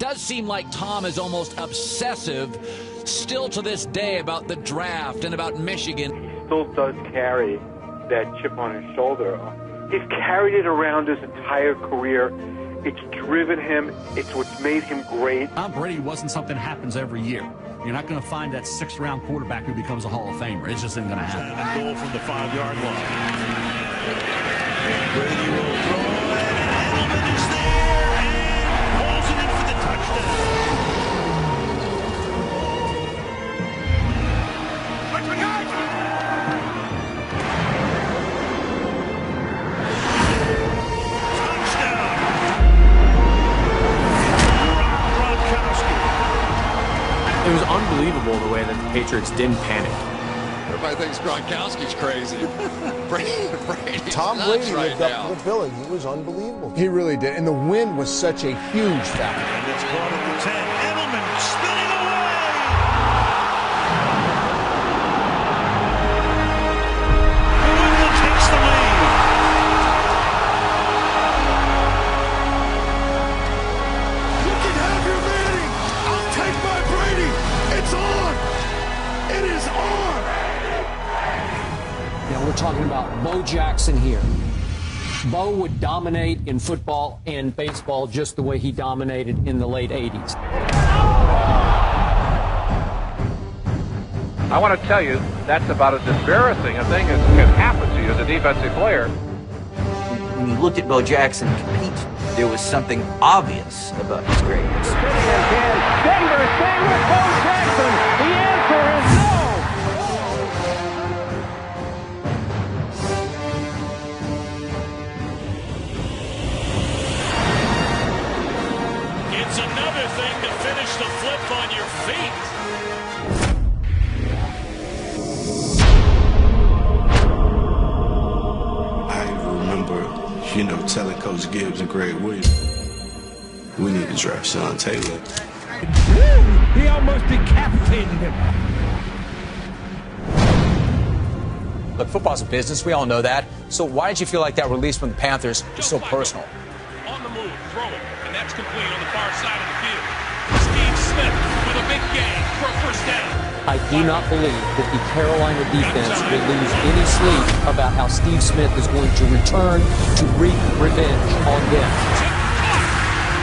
does seem like Tom is almost obsessive still to this day about the draft and about Michigan. He still does carry that chip on his shoulder. He's carried it around his entire career. It's driven him. It's what's made him great. Tom Brady wasn't something that happens every year. You're not going to find that sixth-round quarterback who becomes a Hall of Famer. It just isn't going to happen. Goal from the 5-yard line. Brady will throw it, and Edelman is there and pulls it in for the touchdown. It was unbelievable the way that the Patriots didn't panic. Everybody thinks Gronkowski's crazy. Tom Brady lived up to the billing. He was unbelievable. He really did. And the win was such a huge factor. And it's caught at the 10. Edelman spinning away. New England takes the lead. You can have your Manning. I'll take my Brady. It's on. It is on. Now we're talking about Bo Jackson here. Bo would dominate in football and baseball just the way he dominated in the late 80s. I want to tell you, that's about as embarrassing a thing as can happen to you as a defensive player. When you looked at Bo Jackson compete, there was something obvious about his greatness. Denver, stay with Bo Jackson. The answer is no. It's another thing to finish the flip on your feet. I remember, telling Coach Gibbs and Greg Williams, we need to draft Sean Taylor. He almost decapitated him. Look, football's a business. We all know that. So why did you feel like that release from the Panthers was so personal? On the move, throw it, and that's complete on the far side of the field. Steve Smith with a big gain for a first down. I do not believe that the Carolina defense will lose any sleep about how Steve Smith is going to return to wreak revenge on them.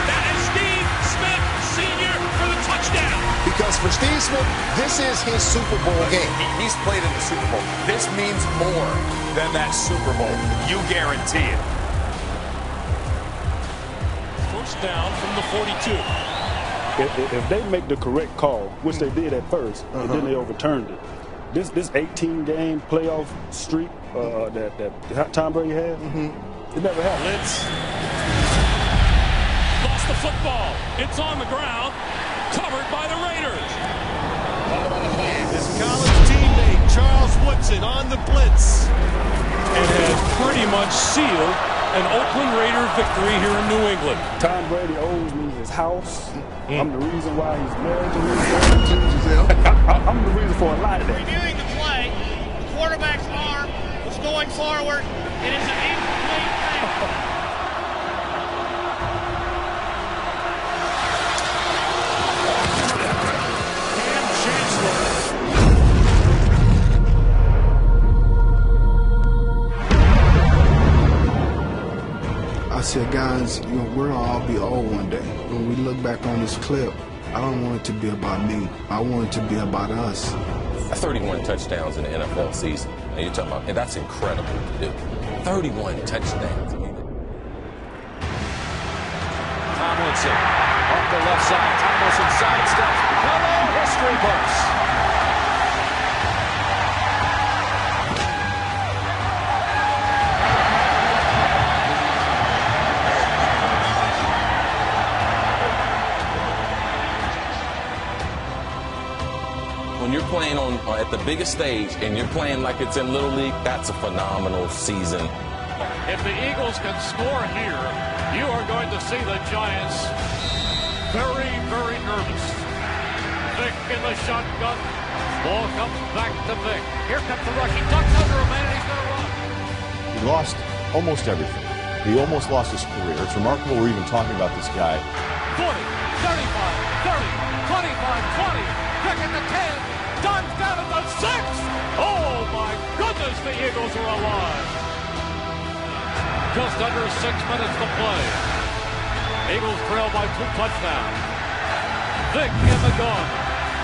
That is Steve Smith, senior, for the touchdown. Because for Steve Smith, this is his Super Bowl game. He's played in the Super Bowl. This means more than that Super Bowl. You guarantee it. First down from the 42. If they make the correct call, which they did at first, and then they overturned it, this 18-game playoff streak that Tom Brady had, it never happened. Blitz. Lost the football. It's on the ground. Covered by the Raiders. His college teammate, Charles Woodson, on the blitz. And has pretty much sealed an Oakland Raider victory here in New England. Tom Brady owes me his house. I'm the reason why he's married to me. I'm the reason for a lot of that. Reviewing the play, the quarterback's arm was going forward. It is an incomplete pass. I said, guys, we'll all be old one day. When we look back on this clip, I don't want it to be about me. I want it to be about us. 31 touchdowns in the NFL season. And you're talking about, and that's incredible to do. 31 touchdowns. Tomlinson off the left side. Tomlinson sidesteps. Hello, history books. When you're playing at the biggest stage and you're playing like it's in Little League, that's a phenomenal season. If the Eagles can score here, you are going to see the Giants very, very nervous. Vick in the shotgun. Ball comes back to Vick. Here comes the rush. He ducks under a man and he's going to run. He lost almost everything. He almost lost his career. It's remarkable we're even talking about this guy. 40, 35. dives down at the 6. Oh, my goodness, the Eagles are alive. Just under 6 minutes to play. Eagles trail by 2 touchdowns. Vic in the gun.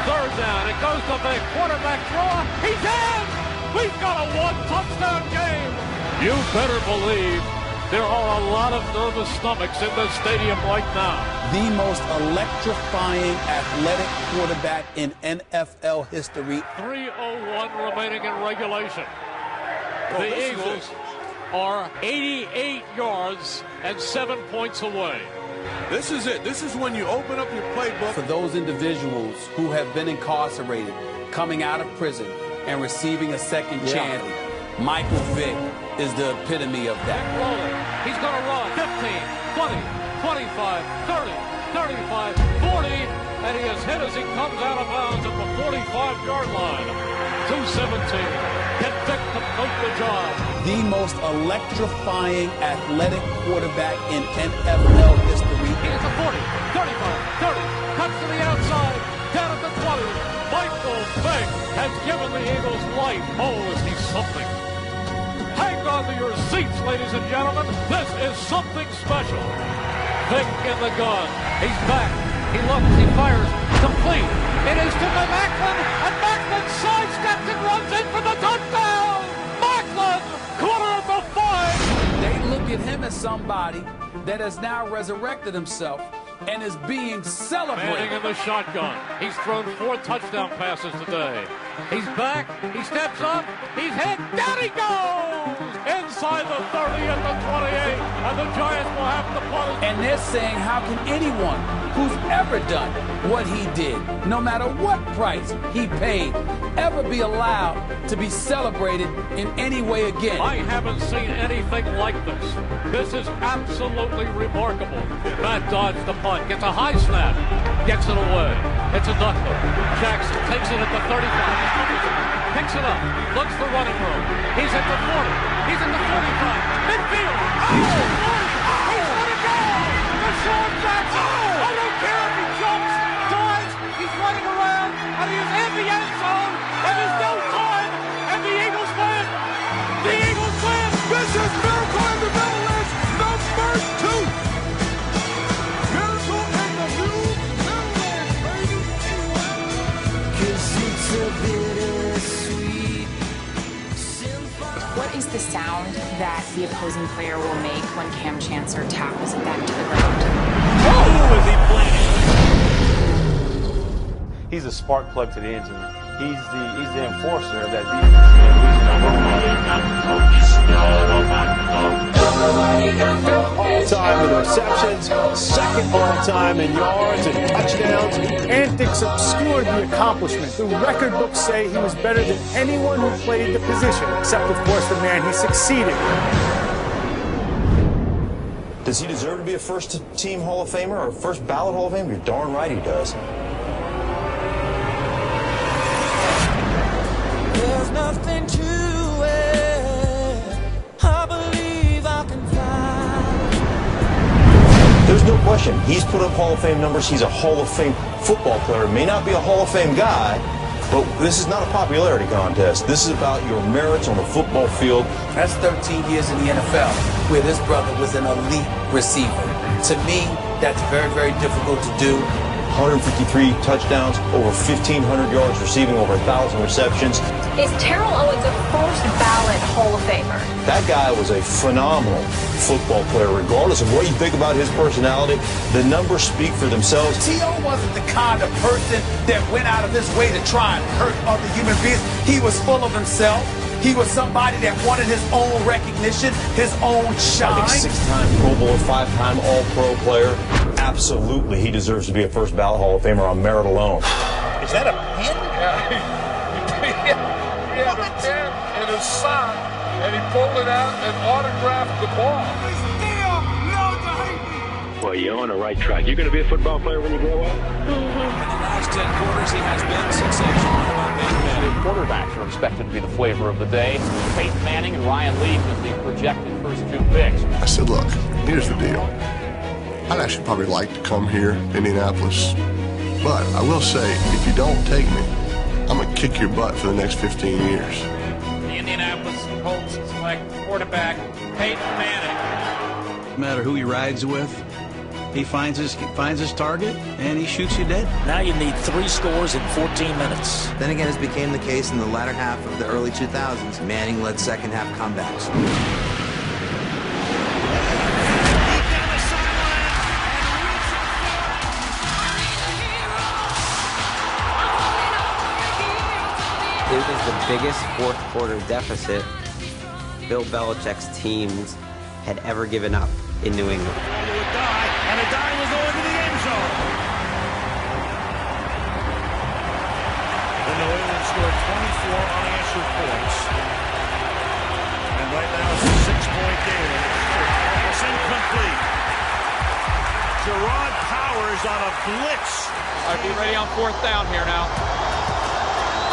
3rd down. It goes to Vic. Quarterback draw. He's in! We've got a 1-touchdown game. You better believe there are a lot of nervous stomachs in this stadium right now. The most electrifying athletic quarterback in NFL history. 3:01 remaining in regulation. The Eagles are 88 yards and 7 points away. This is it. This is when you open up your playbook. For those individuals who have been incarcerated, coming out of prison, and receiving a second chance, Michael Vick is the epitome of that. Rolling. He's going to run. 15, 20, 25, 30, 35, 40, and he is hit as he comes out of bounds at the 45-yard line. 2:17. Get Vick to poke the job. The most electrifying athletic quarterback in NFL history. He is a 40, 35, 30, cuts to the outside, down at the 20. Michael Vick has given the Eagles life. Oh, is he something? Hang on to your seats, ladies and gentlemen. This is something special. Vick in the gun. He's back. He looks. He fires. Complete. It is to Macklin, and Macklin sidesteps and runs in for the touchdown. Macklin, corner of the 5. They look at him as somebody that has now resurrected himself and is being celebrated. Manning in the shotgun. He's thrown 4 touchdown passes today. He's back. He steps up. He's hit. Down he goes! Inside the 30 and the 28. And the Giants will have to punt. And they're saying, how can anyone who's ever done what he did, no matter what price he paid, ever be allowed to be celebrated in any way again? I haven't seen anything like this. This is absolutely remarkable. Matt dodged the punt, gets a high snap, gets it away. It's a knuckler. Jackson takes it at the 35, picks it up, looks for running room. He's at the 40, he's at the 45, midfield. Oh, 40, he's gonna go! Deshaun Jackson! I don't care if he jumps, dives, he's running around, and he is in the end zone, and there's no time, and the Eagles win! The Eagles win! This is Miracle in the Middle East, number 2. Miracle in the New Middle East, baby. 'Cause it's a bittersweet. What is the sound that the opposing player will make when Cam Chancellor tackles it back to the ground? Oh, is he playing? He's a spark plug to the engine. He's the enforcer of that defense. All-time in receptions, second all-time in yards and touchdowns. Antics obscured the accomplishment. The record books say he was better than anyone who played the position, except, of course, the man he succeeded. Does he deserve to be a first-team Hall of Famer or first ballot Hall of Famer? You're darn right he does. There's nothing to it. I believe I can fly. There's no question. He's put up Hall of Fame numbers. He's a Hall of Fame football player. May not be a Hall of Fame guy, but this is not a popularity contest. This is about your merits on the football field. That's 13 years in the NFL, where this brother was an elite receiver. To me, that's very, very difficult to do. 153 touchdowns, over 1,500 yards receiving, over 1,000 receptions. Is Terrell Owens a first ballot Hall of Famer? That guy was a phenomenal football player, regardless of what you think about his personality. The numbers speak for themselves. T.O. wasn't the kind of person that went out of his way to try and hurt other human beings. He was full of himself. He was somebody that wanted his own recognition, his own shine. I think 6-time Pro Bowler, 5-time All-Pro player. Absolutely, he deserves to be a first ballot Hall of Famer on merit alone. Is that a pen? He had a pen in his sock, and he pulled it out and autographed the ball. Well, you're on the right track. You're going to be a football player when you grow up? In the last 10 quarters, he has been sensational. Quarterbacks are expected to be the flavor of the day. Peyton Manning and Ryan Leaf as the projected first 2 picks. I said, look, here's the deal. I'd actually probably like to come here, Indianapolis. But I will say, if you don't take me, I'm going to kick your butt for the next 15 years. The Indianapolis Colts select quarterback Peyton Manning. No matter who he rides with, he finds his target and he shoots you dead. Now you need 3 scores in 14 minutes. Then again, as became the case in the latter half of the early 2000s, Manning led second half comebacks. It was the biggest fourth quarter deficit Bill Belichick's teams had ever given up in New England. And a dive was going to the end zone. The New England scored 24 unanswered points. And right now it's a 6-point game. It's incomplete. Gerard Powers on a blitz. I'd be ready on 4th down here now.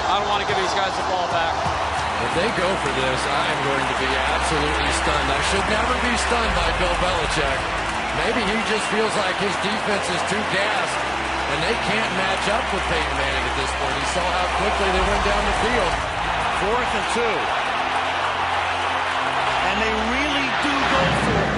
I don't want to give these guys the ball back. If they go for this, I'm going to be absolutely stunned. I should never be stunned by Bill Belichick. Maybe he just feels like his defense is too gassed, and they can't match up with Peyton Manning at this point. He saw how quickly they went down the field. 4th and 2. And they really do go for it.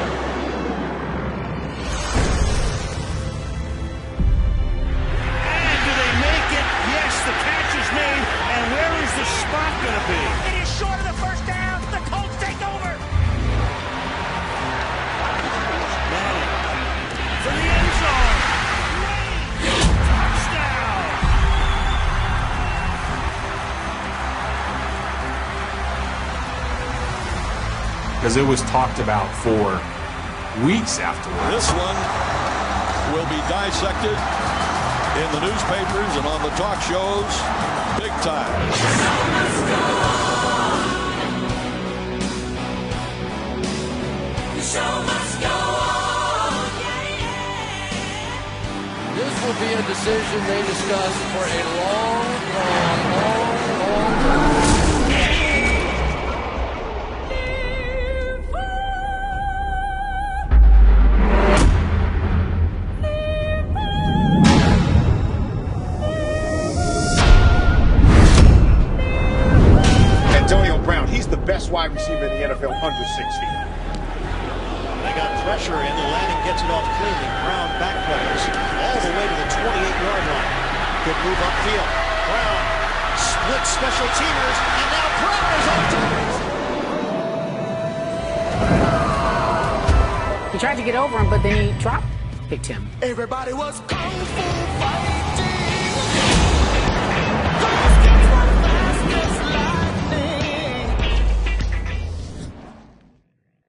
And do they make it? Yes, the catch is made. And where is the spot going to be? It is short of the first down. The Colts take over. Manning for the end zone. Touchdown. Because it was talked about for weeks afterwards. This one will be dissected in the newspapers and on the talk shows big time. The show must go on. This will be a decision they discuss for a long time. He's the best wide receiver in the NFL under 6 feet. They got pressure in. The landing gets it off cleanly. Brown backpedals all the way to the 28-yard line. Good move upfield. Brown splits special teamers, and now Brown is on He tried to get over him, but then he picked him. Everybody was kung fu